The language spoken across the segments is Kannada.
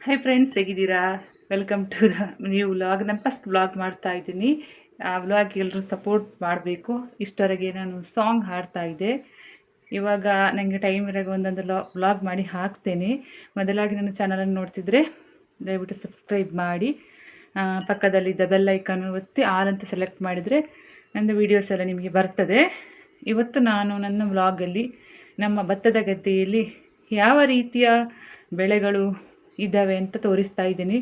ಹಾಯ್ ಫ್ರೆಂಡ್ಸ್, ಹೇಗಿದ್ದೀರಾ? Welcome to the new vlog. ನಾನು ಫಸ್ಟ್ ವ್ಲಾಗ್ ಮಾಡ್ತಾ ಇದ್ದೀನಿ. ಆ ವ್ಲಾಗ್ ಎಲ್ಲರೂ ಸಪೋರ್ಟ್ ಮಾಡಬೇಕು. ಇಷ್ಟವರೆಗೆ ನಾನು ಸಾಂಗ್ ಹಾಡ್ತಾ ಇದ್ದೆ. ಇವಾಗ ನನಗೆ ಟೈಮ್ ಇರಾಗ ಒಂದೊಂದು ವ್ಲಾಗ್ ಮಾಡಿ ಹಾಕ್ತೇನೆ. ಮೊದಲಾಗಿ ನನ್ನ ಚಾನಲನ್ನು ನೋಡ್ತಿದ್ರೆ ದಯವಿಟ್ಟು ಸಬ್ಸ್ಕ್ರೈಬ್ ಮಾಡಿ, ಪಕ್ಕದಲ್ಲಿದ್ದ ಬೆಲ್ ಐಕಾನ್ ಒತ್ತಿ ಆಲ್ ಅಂತ ಸೆಲೆಕ್ಟ್ ಮಾಡಿದರೆ ನನ್ನ ವೀಡಿಯೋಸ್ ಎಲ್ಲ ನಿಮಗೆ ಬರ್ತದೆ. ಇವತ್ತು ನಾನು ನನ್ನ ವ್ಲಾಗಲ್ಲಿ ನಮ್ಮ ಭತ್ತದ ಗದ್ದೆಯಲ್ಲಿ ಯಾವ ರೀತಿಯ ಬೆಳೆಗಳು ಇದ್ದಾವೆ ಅಂತ ತೋರಿಸ್ತಾ ಇದ್ದೀನಿ.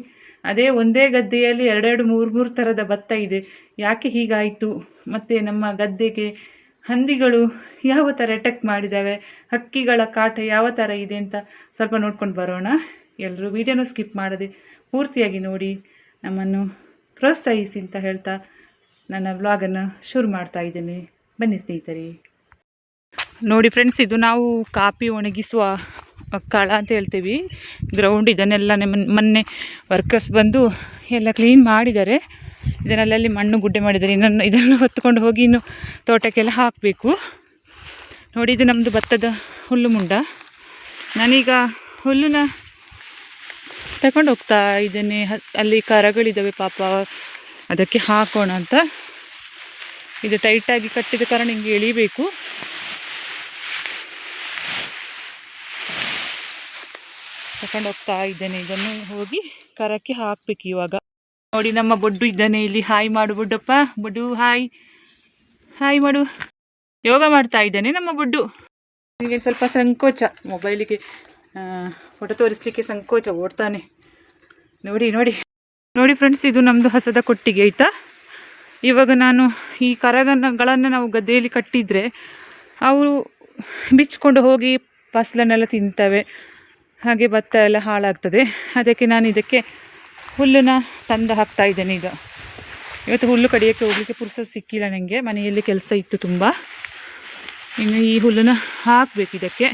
ಅದೇ ಒಂದೇ ಗದ್ದೆಯಲ್ಲಿ ಎರಡೆರಡು ಮೂರು ಥರದ ಭತ್ತ ಇದೆ. ಯಾಕೆ ಹೀಗಾಯಿತು, ಮತ್ತು ನಮ್ಮ ಗದ್ದೆಗೆ ಹಂದಿಗಳು ಯಾವ ಥರ ಅಟ್ಯಾಕ್ ಮಾಡಿದ್ದಾವೆ, ಹಕ್ಕಿಗಳ ಕಾಟ ಯಾವ ಥರ ಇದೆ ಅಂತ ಸ್ವಲ್ಪ ನೋಡ್ಕೊಂಡು ಬರೋಣ. ಎಲ್ಲರೂ ವಿಡಿಯೋನ ಸ್ಕಿಪ್ ಮಾಡದೆ ಪೂರ್ತಿಯಾಗಿ ನೋಡಿ ನಮ್ಮನ್ನು ಪ್ರೋತ್ಸಾಹಿಸಿ ಅಂತ ಹೇಳ್ತಾ ನನ್ನ ವ್ಲಾಗನ್ನು ಶುರು ಮಾಡ್ತಾ ಇದ್ದೇನೆ. ಬನ್ನಿ ಸ್ನೇಹಿತರೆ. ನೋಡಿ ಫ್ರೆಂಡ್ಸ್, ಇದು ನಾವು ಕಾಫಿ ಒಣಗಿಸುವ ಕಳ ಅಂತ ಹೇಳ್ತೀವಿ, ಗ್ರೌಂಡ್. ಇದನ್ನೆಲ್ಲ ಮೊನ್ನೆ ವರ್ಕರ್ಸ್ ಬಂದು ಎಲ್ಲ ಕ್ಲೀನ್ ಮಾಡಿದ್ದಾರೆ. ಇದನ್ನೆಲ್ಲಲ್ಲಿ ಮಣ್ಣು ಗುಡ್ಡೆ ಮಾಡಿದ್ದಾರೆ. ಇದನ್ನು ಹೊತ್ತುಕೊಂಡು ಹೋಗಿ ಇನ್ನು ತೋಟಕ್ಕೆಲ್ಲ ಹಾಕಬೇಕು. ನೋಡಿ, ಇದು ನಮ್ಮದು ಭತ್ತದ ಹುಲ್ಲು ಮುಂಡ. ನಾನೀಗ ಹುಲ್ಲನ್ನ ತಗೊಂಡು ಹೋಗ್ತಾ ಇದ್ದೇನೆ. ಅಲ್ಲಿ ಕರಗಳಿದ್ದಾವೆ ಪಾಪ, ಅದಕ್ಕೆ ಹಾಕೋಣ ಅಂತ. ಇದು ಟೈಟಾಗಿ ಕಟ್ಟಿದ ಕಾರಣ ಹಿಂಗೆ ಎಳಿಬೇಕು. ತಗೊಂಡು ಹೋಗ್ತಾ ಇದ್ದೇನೆ. ಇದನ್ನು ಹೋಗಿ ಕರಕ್ಕೆ ಹಾಕ್ಬೇಕು ಇವಾಗ. ನೋಡಿ, ನಮ್ಮ ಬೊಡ್ಡು ಇದ್ದಾನೆ ಇಲ್ಲಿ. ಹಾಯ್ ಮಾಡು ಬೊಡ್ಡಪ್ಪ. ಬೊಡ್ಡು ಹಾಯ್ ಹಾಯ್ ಮಾಡು. ಯೋಗ ಮಾಡ್ತಾ ಇದ್ದಾನೆ ನಮ್ಮ ಬೊಡ್ಡು. ನನಗೆ ಸ್ವಲ್ಪ ಸಂಕೋಚ, ಮೊಬೈಲಿಗೆ ಫೋಟೋ ತೋರಿಸ್ಲಿಕ್ಕೆ ಸಂಕೋಚ, ಓಡ್ತಾನೆ. ನೋಡಿ ನೋಡಿ ನೋಡಿ ಫ್ರೆಂಡ್ಸ್, ಇದು ನಮ್ಮದು ಹಸದ ಕೊಟ್ಟಿಗೆ ಆಯಿತಾ. ಇವಾಗ ನಾನು ಈ ಕರಗಳನ್ನು ನಾವು ಗದ್ದೆಯಲ್ಲಿ ಕಟ್ಟಿದರೆ ಅವು ಬಿಚ್ಕೊಂಡು ಹೋಗಿ ಫಸಲನ್ನೆಲ್ಲ ತಿಂತವೆ, ಹಾಗೆ ಭತ್ತ ಎಲ್ಲ ಹಾಳಾಗ್ತದೆ. ಅದಕ್ಕೆ ನಾನು ಇದಕ್ಕೆ ಹುಲ್ಲನ್ನು ತಂದು ಹಾಕ್ತಾ ಇದ್ದೇನೆ. ಈಗ ಇವತ್ತು ಹುಲ್ಲು ಕಡಿಯೋಕ್ಕೆ ಹೋಗಲಿಕ್ಕೆ ಪುರ್ಸೊತ್ತು ಸಿಕ್ಕಿಲ್ಲ ನನಗೆ, ಮನೆಯಲ್ಲಿ ಕೆಲಸ ಇತ್ತು ತುಂಬ. ಇನ್ನು ಈ ಹುಲ್ಲನ್ನು ಹಾಕಬೇಕು. ಇದಕ್ಕೆ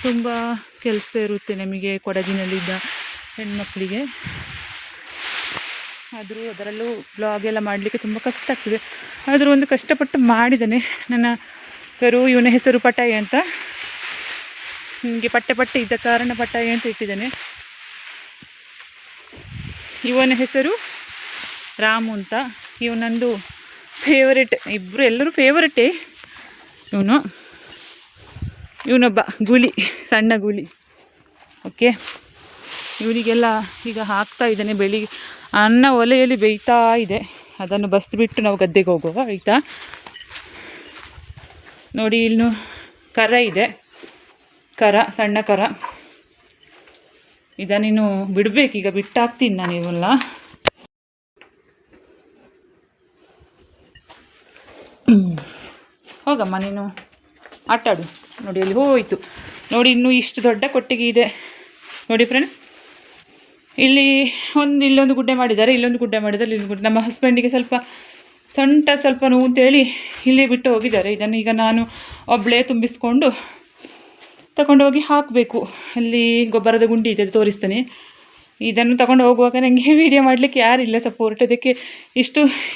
ತುಂಬ ಕೆಲಸ ಇರುತ್ತೆ ನಮಗೆ ಕೊಡಗಿನಲ್ಲಿದ್ದ ಹೆಣ್ಮಕ್ಳಿಗೆ. ಆದರೂ ಅದರಲ್ಲೂ ಬ್ಲಾಗ್ ಎಲ್ಲ ಮಾಡಲಿಕ್ಕೆ ತುಂಬ ಕಷ್ಟ ಆಗ್ತದೆ. ಆದರೂ ಒಂದು ಕಷ್ಟಪಟ್ಟು ಮಾಡಿದ್ದಾನೆ ನನ್ನ ಕರು. ಇವನ ಹೆಸರು ಪಟಾಯಿ ಅಂತ. ನಿಮಗೆ ಪಟ್ಟೆ ಇದ್ದ ಕಾರಣ ಪಟಾಯಿ ಅಂತ ಇಟ್ಟಿದ್ದಾನೆ. ಇವನ ಹೆಸರು ರಾಮು ಅಂತ. ಇವನೊಂದು ಫೇವರೆಟ್. ಎಲ್ಲರೂ ಫೇವರೆಟೇ. ಇವನೊಬ್ಬ ಗುಳಿ, ಸಣ್ಣ ಗುಳಿ. ಓಕೆ, ಇವನಿಗೆಲ್ಲ ಈಗ ಹಾಕ್ತಾ ಇದ್ದಾನೆ. ಬೆಳಿಗ್ಗೆ ಅನ್ನ ಒಲೆಯಲ್ಲಿ ಬೇಯ್ತಾ ಇದೆ. ಅದನ್ನು ಬಸ್ಬಿಟ್ಟು ನಾವು ಗದ್ದೆಗೆ ಹೋಗುವ ಆಯಿತಾ. ನೋಡಿ, ಇನ್ನು ಕರ ಇದೆ, ಕರ, ಸಣ್ಣ ಕರ. ಇದನ್ನಿನ್ನು ಬಿಡಬೇಕು. ಈಗ ಬಿಟ್ಟಾಕ್ತೀನಿ ನಾನು ಇವೆಲ್ಲ. ಹೋಗಮ್ಮ ನೀನು ಆಟಾಡು. ನೋಡಿ, ಅಲ್ಲಿ ಹೋಯಿತು. ನೋಡಿ, ಇನ್ನೂ ಇಷ್ಟು ದೊಡ್ಡ ಕೊಟ್ಟಿಗೆ ಇದೆ. ನೋಡಿ ಫ್ರೆಂಡ್ಸ್, ಇಲ್ಲೊಂದು ಗುಡ್ಡೆ ಮಾಡಿದ್ದಾರೆ, ಇಲ್ಲೊಂದು ಗುಡ್ಡೆ ಮಾಡಿದ್ದಾರೆ, ಇಲ್ಲೊಂದು ಗುಡ್ಡೆ. ನಮ್ಮ ಹಸ್ಬೆಂಡಿಗೆ ಸ್ವಲ್ಪ ನೋವು ಅಂತೇಳಿ ಇಲ್ಲೇ ಬಿಟ್ಟು ಹೋಗಿದ್ದಾರೆ. ಇದನ್ನು ಈಗ ನಾನು ಒಬ್ಬಳೇ ತುಂಬಿಸ್ಕೊಂಡು ತಗೊಂಡೋಗಿ ಹಾಕಬೇಕು. ಅಲ್ಲಿ ಗೊಬ್ಬರದ ಗುಂಡಿ ಇದೆ, ತೋರಿಸ್ತೇನೆ. ಇದನ್ನು ತಗೊಂಡು ಹೋಗುವಾಗ ನನಗೆ ವೀಡಿಯೋ ಮಾಡಲಿಕ್ಕೆ ಯಾರಿಲ್ಲ ಸಪೋರ್ಟ್. ಅದಕ್ಕೆ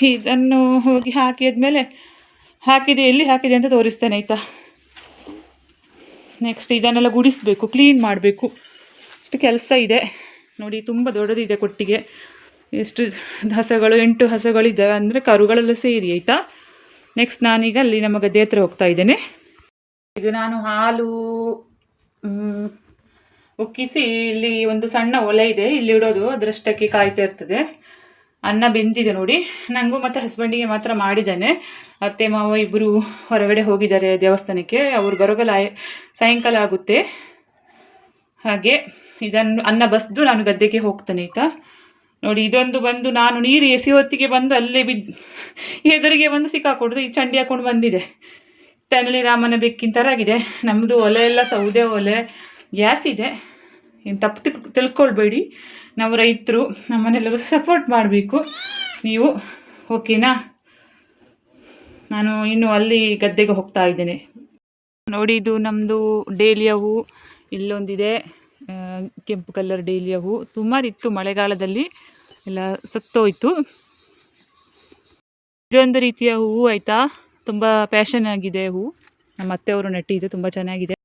ಇದನ್ನು ಹೋಗಿ ಹಾಕಿದ್ಮೇಲೆ ಎಲ್ಲಿ ಹಾಕಿದೆ ಅಂತ ತೋರಿಸ್ತೇನೆ ಆಯಿತಾ. ನೆಕ್ಸ್ಟ್ ಇದನ್ನೆಲ್ಲ ಗುಡಿಸಬೇಕು, ಕ್ಲೀನ್ ಮಾಡಬೇಕು. ಇಷ್ಟು ಕೆಲಸ ಇದೆ. ನೋಡಿ, ತುಂಬ ದೊಡ್ಡದಿದೆ ಕೊಟ್ಟಿಗೆ. ಎಷ್ಟು ಹಸಗಳು, 8 ಹಸಗಳಿದ್ದಾವೆ, ಅಂದರೆ ಕರುಗಳೆಲ್ಲ ಸೇರಿ ಆಯಿತಾ. ನೆಕ್ಸ್ಟ್ ನಾನೀಗ ಅಲ್ಲಿ ನಮ್ಮ ಗದ್ದೆ ಹತ್ರ ಹೋಗ್ತಾ ಇದ್ದೇನೆ. ಇದು ನಾನು ಹಾಲು ಉಕ್ಕಿಸಿ ಇಲ್ಲಿ ಒಂದು ಸಣ್ಣ ಒಲೆ ಇದೆ, ಇಲ್ಲಿ ಇಡೋದು. ಅದರಷ್ಟಕ್ಕೆ ಕಾಯ್ತಾ ಇರ್ತದೆ. ಅನ್ನ ಬೆಂದಿದೆ ನೋಡಿ. ನನಗೂ ಮತ್ತು ಹಸ್ಬೆಂಡಿಗೆ ಮಾತ್ರ ಮಾಡಿದ್ದಾನೆ. ಅತ್ತೆ ಮಾವ ಇಬ್ಬರು ಹೊರಗಡೆ ಹೋಗಿದ್ದಾರೆ ದೇವಸ್ಥಾನಕ್ಕೆ. ಅವ್ರು ಬರೋಗಲ್ಲ ಸಾಯಂಕಾಲ ಆಗುತ್ತೆ. ಹಾಗೆ ಇದನ್ನು ಅನ್ನ ಬಸ್ದು ನಾನು ಗದ್ದೆಗೆ ಹೋಗ್ತೇನೆ ಆಯಿತಾ. ನೋಡಿ, ಇದೊಂದು ಬಂದು ನಾನು ನೀರು ಎಸಿ ಹೊತ್ತಿಗೆ ಬಂದು ಅಲ್ಲೇ ಎದುರಿಗೆ ಬಂದು ಸಿಕ್ಕಾಕೊಡ್ದು ಈ ಚಂಡಿ ಹಾಕೊಂಡು ಬಂದಿದೆ. ತೆನಲಿ ರಾಮನ ಬೆಕ್ಕಿನ ಥರ ಆಗಿದೆ. ನಮ್ಮದು ಒಲೆ ಎಲ್ಲ ಸೌದೆ ಒಲೆ, ಗ್ಯಾಸ್ ಇದೆ. ಏನು ತಪ್ಪು ತಿಳ್ಕೊಳ್ಬೇಡಿ. ನಾವು ರೈತರು, ನಮ್ಮನ್ನೆಲ್ಲರೂ ಸಪೋರ್ಟ್ ಮಾಡಬೇಕು ನೀವು, ಓಕೆನಾ. ನಾನು ಇನ್ನು ಅಲ್ಲಿ ಗದ್ದೆಗೆ ಹೋಗ್ತಾ ಇದ್ದೇನೆ. ನೋಡಿ, ಇದು ನಮ್ಮದು ಡೇಲಿಯ ಹೂ. ಇಲ್ಲೊಂದಿದೆ ಕೆಂಪು ಕಲರ್ ಡೇಲಿಯ ಹೂ. ಸುಮಾರಿತ್ತು, ಮಳೆಗಾಲದಲ್ಲಿ ಎಲ್ಲ ಸತ್ತೋಯ್ತು. ಇದೊಂದು ರೀತಿಯ ಹೂವು ಆಯಿತಾ. ತುಂಬ ಪ್ಯಾಷನ್ ಆಗಿದೆ ಹೂ. ನಮ್ಮ ಅತ್ತೆಯವರು ನೆಟ್ಟಿದ್ದು ತುಂಬ ಚೆನ್ನಾಗಿದೆ.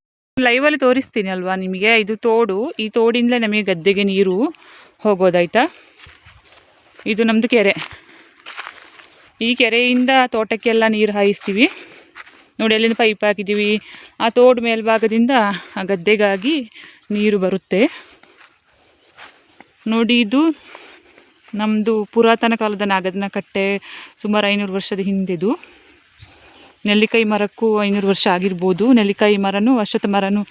ಲೈವಲ್ಲಿ ತೋರಿಸ್ತೀನಿ ಅಲ್ವಾ ನಿಮಗೆ. ಇದು ತೋಡು, ಈ ತೋಡಿಂದಲೇ ನಮಗೆ ಗದ್ದೆಗೆ ನೀರು ಹೋಗೋದಾಯ್ತಾ. ಇದು ನಮ್ಮದು ಕೆರೆ. ಈ ಕೆರೆಯಿಂದ ತೋಟಕ್ಕೆಲ್ಲ ನೀರು ಹಾಯಿಸ್ತೀವಿ ನೋಡಿ. ಅಲ್ಲಿಂದ ಪೈಪ್ ಹಾಕಿದ್ದೀವಿ. ಆ ತೋಡು ಮೇಲ್ಭಾಗದಿಂದ ಆ ಗದ್ದೆಗಾಗಿ ನೀರು ಬರುತ್ತೆ ನೋಡಿ. ಇದು ನಮ್ಮದು ಪುರಾತನ ಕಾಲದ ನಾಗದನ ಕಟ್ಟೆ, ಸುಮಾರು 500 ವರ್ಷದ ಹಿಂದೆದು. ನೆಲ್ಲಿಕಾಯಿ ಮರಕ್ಕೂ 500 ವರ್ಷ ಆಗಿರ್ಬೋದು. ನೆಲ್ಲಿಕಾಯಿ ಮರನೂ ಅಶ್ವತ್ಥ ಮರನೂ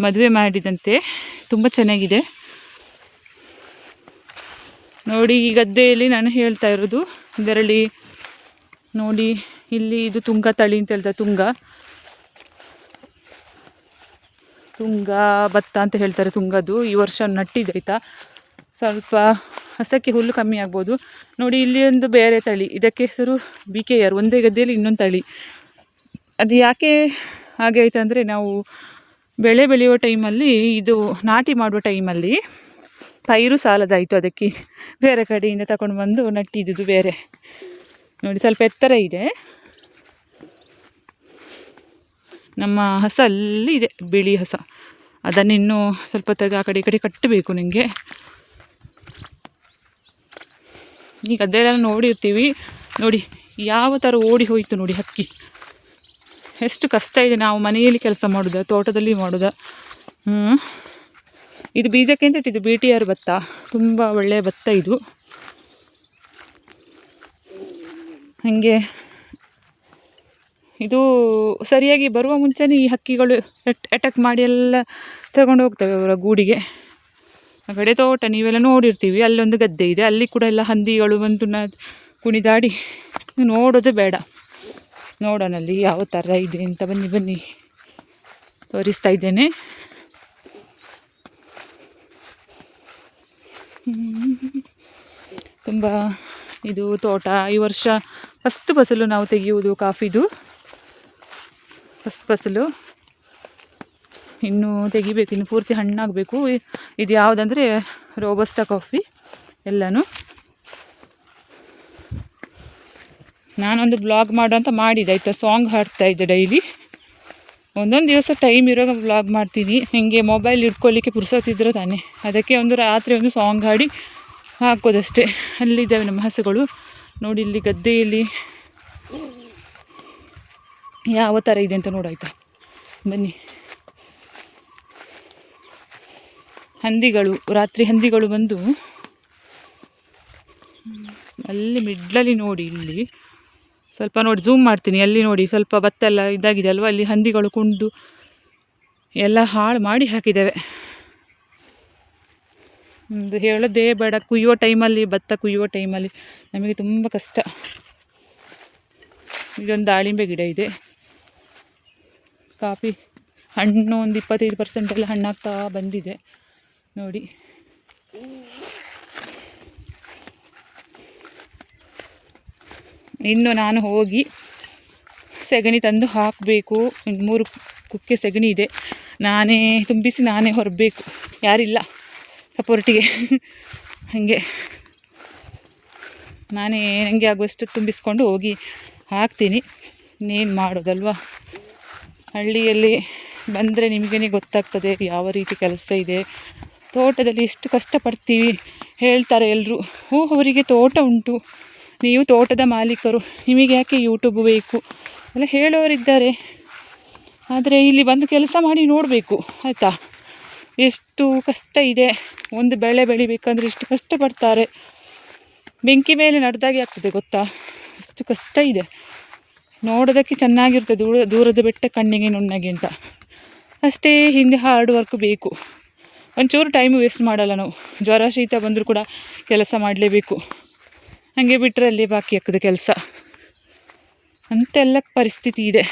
ಮದುವೆ ಮಾಡಿದಂತೆ. ತುಂಬ ಚೆನ್ನಾಗಿದೆ ನೋಡಿ. ಈ ಗದ್ದೆಯಲ್ಲಿ ನಾನು ಹೇಳ್ತಾ ಇರೋದು ಇದರಲ್ಲಿ ನೋಡಿ. ಇಲ್ಲಿ ಇದು ತುಂಗ ತಳಿ ಅಂತ ಹೇಳ್ತಾರೆ. ತುಂಗ ಭತ್ತ ಅಂತ ಹೇಳ್ತಾರೆ. ತುಂಗದು ಈ ವರ್ಷ ನಟ್ಟಿದೆ ಆಯಿತಾ. ಸ್ವಲ್ಪ ಹಸಕ್ಕೆ ಹುಲ್ಲು ಕಮ್ಮಿ ಆಗ್ಬೋದು ನೋಡಿ. ಇಲ್ಲಿ ಒಂದು ಬೇರೆ ತಳಿ, ಇದಕ್ಕೆ ಹೆಸರು BKR. ಒಂದೇ ಗದ್ದೆಯಲ್ಲಿ ಇನ್ನೊಂದು ತಳಿ. ಅದು ಯಾಕೆ ಹಾಗೆ ಆಯ್ತು ಅಂದರೆ, ನಾವು ಬೆಳೆ ಬೆಳೆಯುವ ಟೈಮಲ್ಲಿ, ಇದು ನಾಟಿ ಮಾಡುವ ಟೈಮಲ್ಲಿ ಪೈರು ಸಾಲದಾಯಿತು. ಅದಕ್ಕೆ ಬೇರೆ ಕಡೆಯಿಂದ ತಗೊಂಡು ಬಂದು ನಟ್ಟಿದ್ದು ಬೇರೆ ನೋಡಿ. ಸ್ವಲ್ಪ ಎತ್ತರ ಇದೆ. ನಮ್ಮ ಹಸ ಅಲ್ಲಿ ಇದೆ, ಬಿಳಿ ಹಸ. ಅದನ್ನಿನ್ನೂ ಸ್ವಲ್ಪ ಆ ಕಡೆ ಈ ಕಡೆ ಕಟ್ಟಬೇಕು ನನಗೆ. ಈ ಗದ್ದೆಲ್ಲ ನೋಡಿರ್ತೀವಿ ನೋಡಿ, ಯಾವ ಥರ ಓಡಿ ಹೋಯಿತು ನೋಡಿ ಹಕ್ಕಿ. ಎಷ್ಟು ಕಷ್ಟ ಇದೆ. ನಾವು ಮನೆಯಲ್ಲಿ ಕೆಲಸ ಮಾಡೋದು, ತೋಟದಲ್ಲಿ ಮಾಡೋದು. ಇದು ಬೀಜಕ್ಕೆ ಅಂತ ಇಟ್ಟಿದ್ದು BTR ಭತ್ತ. ತುಂಬ ಒಳ್ಳೆಯ ಭತ್ತ ಇದು. ಹಾಗೆ ಇದು ಸರಿಯಾಗಿ ಬರುವ ಮುಂಚೆನೇ ಈ ಹಕ್ಕಿಗಳು ಅಟ್ಯಾಕ್ ಮಾಡಿ ಎಲ್ಲ ತಗೊಂಡು ಹೋಗ್ತವೆ ಅವರ ಗೂಡಿಗೆ. ಆ ಕಡೆ ತೋಟ ನೀವೆಲ್ಲ ನೋಡಿರ್ತೀವಿ. ಅಲ್ಲೊಂದು ಗದ್ದೆ ಇದೆ, ಅಲ್ಲಿ ಕೂಡ ಎಲ್ಲ ಹಂದಿಗಳು ಬಂದು ಕುಣಿದಾಡಿ ನೋಡೋದು ಬೇಡ. ನೋಡೋಣ ಅಲ್ಲಿ ಯಾವ ಥರ ಇದೆ ಅಂತ. ಬನ್ನಿ ತೋರಿಸ್ತಾ ಇದ್ದೇನೆ. ತುಂಬ ಇದು ತೋಟ. ಈ ವರ್ಷ ಫಸ್ಟ್ ಫಸಲು ನಾವು ತೆಗೆಯುವುದು ಕಾಫಿದು. ಫಸ್ಟ್ ಫಸಲು ಇನ್ನೂ ತೆಗಿಬೇಕು, ಇನ್ನು ಪೂರ್ತಿ ಹಣ್ಣಾಗಬೇಕು. ಇದು ಯಾವುದಂದರೆ ರೋಬಸ್ಟಾ ಕಾಫಿ ಎಲ್ಲನೂ. ನಾನೊಂದು ಬ್ಲಾಗ್ ಮಾಡೋ ಅಂತ ಮಾಡಿದೆ ಆಯಿತಾ. ಸಾಂಗ್ ಹಾಡ್ತಾಯಿದ್ದೆ ಡೈಲಿ. ಒಂದೊಂದು ದಿವಸ ಟೈಮ್ ಇರುವಾಗ ಬ್ಲಾಗ್ ಮಾಡ್ತೀನಿ. ನನಗೆ ಮೊಬೈಲ್ ಇಟ್ಕೊಳ್ಳಿಕ್ಕೆ ಪುರ್ಸೊತ್ತಿದ್ರೆ ತಾನೆ. ಅದಕ್ಕೆ ಒಂದು ರಾತ್ರಿ ಒಂದು ಸಾಂಗ್ ಹಾಡಿ ಹಾಕೋದಷ್ಟೇ. ಅಲ್ಲಿದ್ದಾವೆ ನಮ್ಮ ಹಸುಗಳು ನೋಡಿ. ಇಲ್ಲಿ ಗದ್ದೆಯಲ್ಲಿ ಯಾವ ಥರ ಇದೆ ಅಂತ ನೋಡಾಯ್ತಾ. ಬನ್ನಿ. ಹಂದಿಗಳು, ರಾತ್ರಿ ಹಂದಿಗಳು ಬಂದು ಅಲ್ಲಿ ಮಿಡ್ಲಲ್ಲಿ ನೋಡಿ. ಇಲ್ಲಿ ಸ್ವಲ್ಪ ನೋಡಿ, ಝೂಮ್ ಮಾಡ್ತೀನಿ. ಅಲ್ಲಿ ನೋಡಿ, ಸ್ವಲ್ಪ ಭತ್ತ ಎಲ್ಲ ಇದಾಗಿದೆ ಅಲ್ವ, ಅಲ್ಲಿ ಹಂದಿಗಳು ಕುಂಡು ಎಲ್ಲ ಹಾಳು ಮಾಡಿ ಹಾಕಿದ್ದೇವೆ. ಒಂದು ಹೇಳೋದೇ ಬೇಡ. ಕುಯ್ಯುವ ಟೈಮಲ್ಲಿ, ಭತ್ತ ಕುಯ್ಯುವ ಟೈಮಲ್ಲಿ ನಮಗೆ ತುಂಬ ಕಷ್ಟ. ಇದೊಂದು ದಾಳಿಂಬೆ ಗಿಡ ಇದೆ. ಕಾಫಿ ಹಣ್ಣು ಒಂದು 25% ಎಲ್ಲ ಹಣ್ಣಾಗ್ತಾ ಬಂದಿದೆ ನೋಡಿ. ಇನ್ನು ನಾನು ಹೋಗಿ ಸೆಗಣಿ ತಂದು ಹಾಕಬೇಕು. 3 ಕುಕ್ಕೆ ಸೆಗಣಿ ಇದೆ. ನಾನೇ ತುಂಬಿಸಿ ನಾನೇ ಹೊರಬೇಕು, ಯಾರಿಲ್ಲ ಸಪೋರ್ಟಿಗೆ. ಹಾಗೆ ನಾನೇ ನನಗೆ ಆಗುವಷ್ಟು ತುಂಬಿಸ್ಕೊಂಡು ಹೋಗಿ ಹಾಕ್ತೀನಿ. ಇನ್ನೇನು ಮಾಡೋದಲ್ವ. ಹಳ್ಳಿಯಲ್ಲಿ ಬಂದರೆ ನಿಮಗೇ ಗೊತ್ತಾಗ್ತದೆ ಯಾವ ರೀತಿ ಕೆಲಸ ಇದೆ. ತೋಟದಲ್ಲಿ ಎಷ್ಟು ಕಷ್ಟಪಡ್ತೀವಿ ಹೇಳ್ತಾರೆ ಎಲ್ಲರೂ. ಅವರಿಗೆ ತೋಟ ಉಂಟು, ನೀವು ತೋಟದ ಮಾಲೀಕರು, ನಿಮಗೆ ಯಾಕೆ ಯೂಟ್ಯೂಬ್ ಬೇಕು ಎಲ್ಲ ಹೇಳೋರಿದ್ದಾರೆ. ಆದರೆ ಇಲ್ಲಿ ಬಂದು ಕೆಲಸ ಮಾಡಿ ನೋಡಬೇಕು ಆಯಿತಾ. ಎಷ್ಟು ಕಷ್ಟ ಇದೆ. ಒಂದು ಬೆಳೆ ಬೆಳಿಬೇಕಂದ್ರೆ ಎಷ್ಟು ಕಷ್ಟಪಡ್ತಾರೆ. ಬೆಂಕಿ ಮೇಲೆ ನಡೆದಾಗೆ ಆಗ್ತದೆ ಗೊತ್ತಾ. ಎಷ್ಟು ಕಷ್ಟ ಇದೆ. ನೋಡೋದಕ್ಕೆ ಚೆನ್ನಾಗಿರ್ತದೆ, ದೂರದ ಬೆಟ್ಟ ಕಣ್ಣಿಗೆ ನುಣ್ಣಗೆ ಅಂತ ಅಷ್ಟೇ. ಹಿಂದೆ ಹಾರ್ಡ್ ವರ್ಕ್ ಬೇಕು. ಒಂಚೂರು ಟೈಮ್ ವೇಸ್ಟ್ ಮಾಡಲ್ಲ ನಾವು. ಜ್ವರ ಶೀತ ಬಂದರೂ ಕೂಡ ಕೆಲಸ ಮಾಡಲೇಬೇಕು. ಹಾಗೆ ಬಿಟ್ಟರೆ ಅಲ್ಲಿ ಬಾಕಿ ಆಗ್ತದೆ ಕೆಲಸ ಅಂತೆಲ್ಲ ಪರಿಸ್ಥಿತಿ ಇದೆ.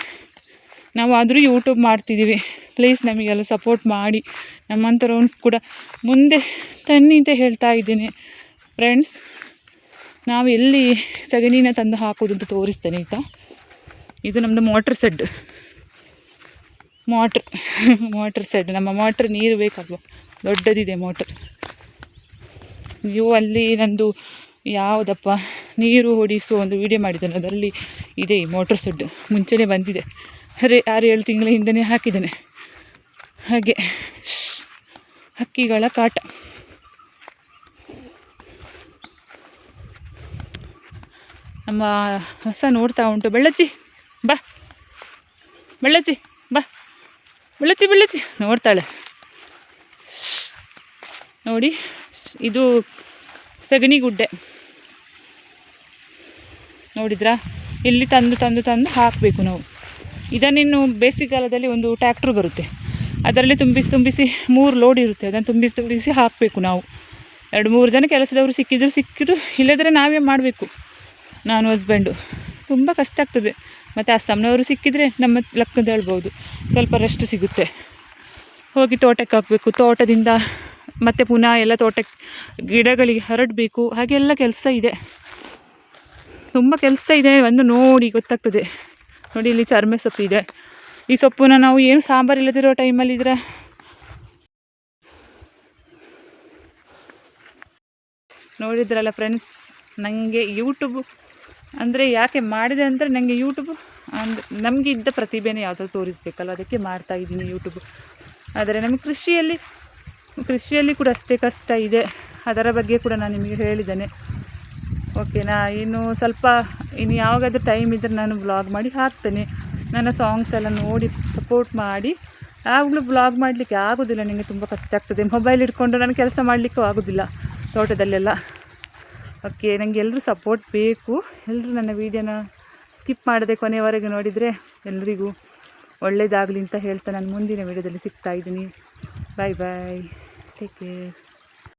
ನಾವು ಆದರೂ ಯೂಟ್ಯೂಬ್ ಮಾಡ್ತಿದ್ದೀವಿ. ಪ್ಲೀಸ್ ನಮಗೆಲ್ಲ ಸಪೋರ್ಟ್ ಮಾಡಿ, ನಮ್ಮಂಥವ್ರನ್ನು ಕೂಡ ಮುಂದೆ ತನ್ನಿ ಅಂತ ಹೇಳ್ತಾ ಇದ್ದೇನೆ ಫ್ರೆಂಡ್ಸ್. ನಾವು ಎಲ್ಲಿ ಸಗಣಿನ ತಂದು ಹಾಕೋದು ಅಂತ ತೋರಿಸ್ತೇನೆ ಆಯಿತಾ. ಇದು ನಮ್ಮದು ಮೋಟ್ರ್ ಸೆಡ್. Motor shed. ನಮ್ಮ ಮೋಟ್ರ್ ನೀರು ಬೇಕಲ್ವ, ದೊಡ್ಡದಿದೆ ಮೋಟ್ರ್. ನೀವು ಅಲ್ಲಿ ನಂದು ಯಾವುದಪ್ಪ ನೀರು ಹೊಡಿಸುವ ಒಂದು ವಿಡಿಯೋ ಮಾಡಿದ್ದೇನೆ, ಅದರಲ್ಲಿ ಇದೆ ಈ ಮೋಟ್ರ್ ಸೆಡ್. ಮುಂಚೆನೇ ಬಂದಿದೆ. 6-7 ತಿಂಗಳ ಹಿಂದೆಯೇ ಹಾಕಿದ್ದೇನೆ. ಹಾಗೆ ಹಕ್ಕಿಗಳ ಕಾಟ. ನಮ್ಮ ಹೊಸ ನೋಡ್ತಾ ಉಂಟು. ಬೆಳ್ಳಚ್ಚಿ ಬಾ, ಬೆಳ್ಳಚ್ಚಿ ಬಾ, ಬೆಳ್ಳಚ್ಚಿ ಬೆಳ್ಳಚ್ಚಿ ನೋಡ್ತಾಳೆ ನೋಡಿ. ಇದು ಸಗಣಿಗುಡ್ಡೆ ನೋಡಿದ್ರಾ, ಇಲ್ಲಿ ತಂದು ತಂದು ತಂದು ಹಾಕಬೇಕು ನಾವು. ಇದನ್ನಿನ್ನು ಬೇಸಿಗೆಗಾಲದಲ್ಲಿ ಒಂದು ಟ್ಯಾಕ್ಟ್ರ್ ಬರುತ್ತೆ, ಅದರಲ್ಲಿ ತುಂಬಿಸಿ ತುಂಬಿಸಿ 3 ಲೋಡ್ ಇರುತ್ತೆ, ಅದನ್ನು ತುಂಬಿಸಿ ತುಂಬಿಸಿ ಹಾಕಬೇಕು ನಾವು. 2-3 ಜನ ಕೆಲಸದವರು ಸಿಕ್ಕಿದ್ರು, ಇಲ್ಲದ್ರೆ ನಾವೇ ಮಾಡಬೇಕು, ನಾನು ಹಸ್ಬೆಂಡು. ತುಂಬ ಕಷ್ಟ ಆಗ್ತದೆ. ಮತ್ತು ಅಸ್ಸಾಂನವರು ಸಿಕ್ಕಿದರೆ ನಮ್ಮ ಲೆಕ್ಕದ ಹೇಳ್ಬೋದು, ಸ್ವಲ್ಪ ರೆಸ್ಟ್ ಸಿಗುತ್ತೆ. ಹೋಗಿ ತೋಟಕ್ಕೆ ಹಾಕಬೇಕು, ತೋಟದಿಂದ ಮತ್ತು ಪುನಃ ಎಲ್ಲ ತೋಟಕ್ಕೆ ಗಿಡಗಳಿಗೆ ಹರಡಬೇಕು, ಹಾಗೆಲ್ಲ ಕೆಲಸ ಇದೆ, ತುಂಬ ಕೆಲಸ ಇದೆ. ಒಂದು ನೋಡಿ ಗೊತ್ತಾಗ್ತದೆ. ನೋಡಿ ಇಲ್ಲಿ ಚರ್ಮೆ ಸೊಪ್ಪು ಇದೆ. ಈ ಸೊಪ್ಪನ್ನ ನಾವು ಏನು ಸಾಂಬಾರು ಇಲ್ಲದಿರೋ ಟೈಮಲ್ಲಿ ಇದ್ರೆ ನೋಡಿದ್ರಲ್ಲ ಫ್ರೆಂಡ್ಸ್. ನನಗೆ ಯೂಟ್ಯೂಬ್ ಅಂದರೆ ಯಾಕೆ ಮಾಡಿದೆ ಅಂದರೆ, ನನಗೆ ಯೂಟ್ಯೂಬ್ ಅಂದರೆ ನಮಗೆ ಇದ್ದ ಪ್ರತಿಭೆನೇ ಯಾವುದಾದ್ರು ತೋರಿಸ್ಬೇಕಲ್ಲ, ಅದಕ್ಕೆ ಮಾಡ್ತಾಯಿದ್ದೀನಿ ಯೂಟ್ಯೂಬ್. ಆದರೆ ನಮಗೆ ಕೃಷಿಯಲ್ಲಿ ಕೂಡ ಅಷ್ಟೇ ಕಷ್ಟ ಇದೆ, ಅದರ ಬಗ್ಗೆ ಕೂಡ ನಾನು ನಿಮಗೆ ಹೇಳಿದ್ದೇನೆ. ಓಕೆನಾ? ಇನ್ನು ಯಾವಾಗಾದ್ರೂ ಟೈಮ್ ಇದ್ದರೆ ನಾನು ವ್ಲಾಗ್ ಮಾಡಿ ಹಾಕ್ತೇನೆ. ನನ್ನ ಸಾಂಗ್ಸ್ ಎಲ್ಲ ನೋಡಿ ಸಪೋರ್ಟ್ ಮಾಡಿ. ಯಾವಾಗಲೂ ವ್ಲಾಗ್ ಮಾಡಲಿಕ್ಕೆ ಆಗೋದಿಲ್ಲ, ನನಗೆ ತುಂಬ ಕಷ್ಟ ಆಗ್ತದೆ. ಮೊಬೈಲ್ ಇಟ್ಕೊಂಡು ನಾನು ಕೆಲಸ ಮಾಡಲಿಕ್ಕೂ ಆಗೋದಿಲ್ಲ ತೋಟದಲ್ಲೆಲ್ಲ. ಓಕೆ, ನನಗೆ ಎಲ್ಲರೂ ಸಪೋರ್ಟ್ ಬೇಕು. ಎಲ್ಲರೂ ನನ್ನ ವೀಡಿಯೋನ ಸ್ಕಿಪ್ ಮಾಡದೆ ಕೊನೆಯವರೆಗೆ ನೋಡಿದರೆ ಎಲ್ರಿಗೂ ಒಳ್ಳೆಯದಾಗಲಿ ಅಂತ ಹೇಳ್ತಾ ನಾನು ಮುಂದಿನ ವೀಡಿಯೋದಲ್ಲಿ ಸಿಗ್ತಾಯಿದ್ದೀನಿ. ಬಾಯ್ ಬಾಯ್, ಟೇಕ್ ಕೇರ್.